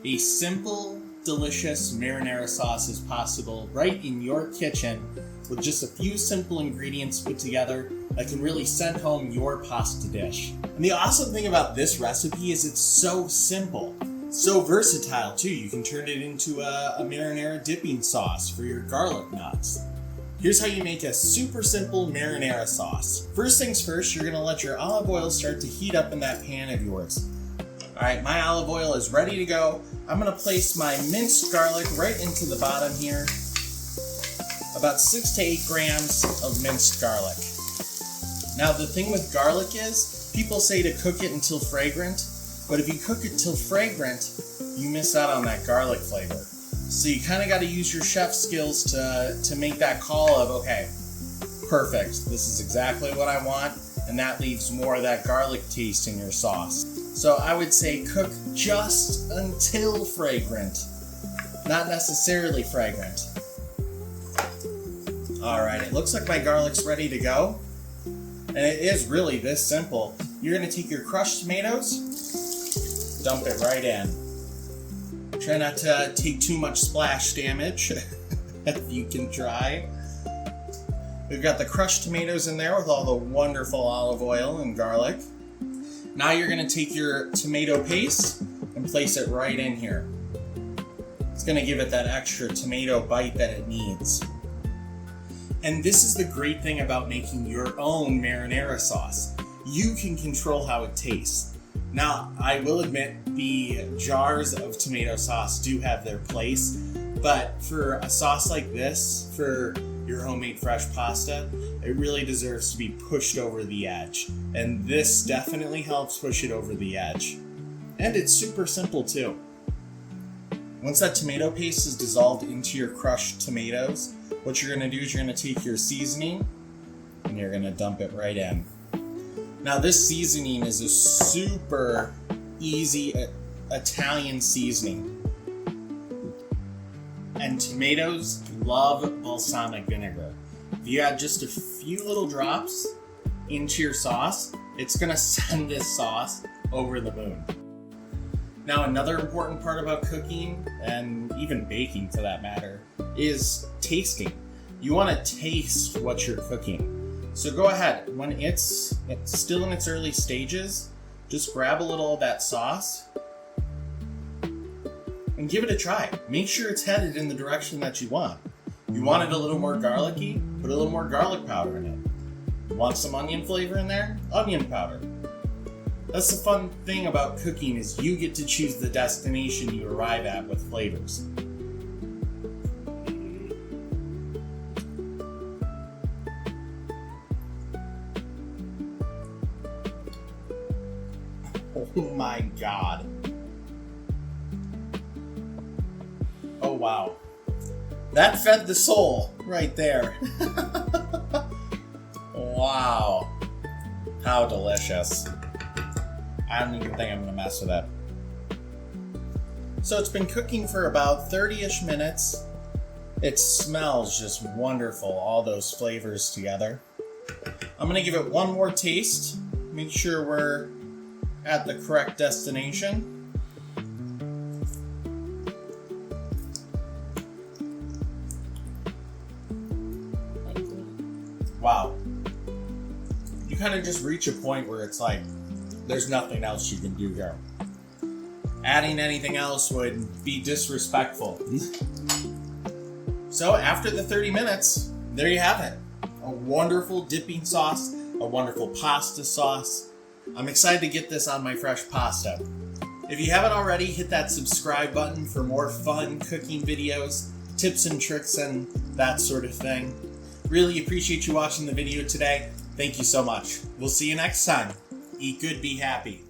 A simple, delicious marinara sauce is possible right in your kitchen with just a few simple ingredients put together that can really send home your pasta dish. And the awesome thing about this recipe is it's so simple, so versatile too. You can turn it into a marinara dipping sauce for your garlic knots. Here's how you make a super simple marinara sauce. First things first, you're gonna let your olive oil start to heat up in that pan of yours. All right, my olive oil is ready to go. I'm gonna place my minced garlic right into the bottom here. About 6 to 8 grams of minced garlic. Now the thing with garlic is, people say to cook it until fragrant, but if you cook it till fragrant, you miss out on that garlic flavor. So you kind of got to use your chef skills to make that call of, okay, perfect, this is exactly what I want, and that leaves more of that garlic taste in your sauce. So I would say cook just until fragrant, not necessarily fragrant. All right, it looks like my garlic's ready to go, and it is really this simple. You're gonna take your crushed tomatoes, dump it right in. Try not to take too much splash damage, if you can try. We've got the crushed tomatoes in there with all the wonderful olive oil and garlic. Now you're gonna take your tomato paste and place it right in here. It's gonna give it that extra tomato bite that it needs. And this is the great thing about making your own marinara sauce. You can control how it tastes. Now, I will admit the jars of tomato sauce do have their place, but for a sauce like this, for your homemade fresh pasta, it really deserves to be pushed over the edge. And this definitely helps push it over the edge. And it's super simple too. Once that tomato paste is dissolved into your crushed tomatoes, what you're gonna do is you're gonna take your seasoning and you're gonna dump it right in. Now this seasoning is a super easy Italian seasoning. And tomatoes love balsamic vinegar. If you add just a few little drops into your sauce, it's gonna send this sauce over the moon. Now another important part about cooking, and even baking for that matter, is tasting. You wanna taste what you're cooking. So go ahead, when it's still in its early stages, just grab a little of that sauce and give it a try. Make sure it's headed in the direction that you want. You want it a little more garlicky, put a little more garlic powder in it. Want some onion flavor in there? Onion powder. That's the fun thing about cooking, is you get to choose the destination you arrive at with flavors. Oh my God. Oh wow. That fed the soul right there. Wow. How delicious. I don't even think I'm gonna mess with that. So it's been cooking for about 30-ish minutes. It smells just wonderful, all those flavors together. I'm gonna give it one more taste. Make sure we're at the correct destination. Wow. You kind of just reach a point where it's like, there's nothing else you can do here. Adding anything else would be disrespectful. So after the 30 minutes, there you have it. A wonderful dipping sauce, a wonderful pasta sauce. I'm excited to get this on my fresh pasta. If you haven't already, hit that subscribe button for more fun cooking videos, tips and tricks and that sort of thing. Really appreciate you watching the video today. Thank you so much. We'll see you next time. Eat good, be happy.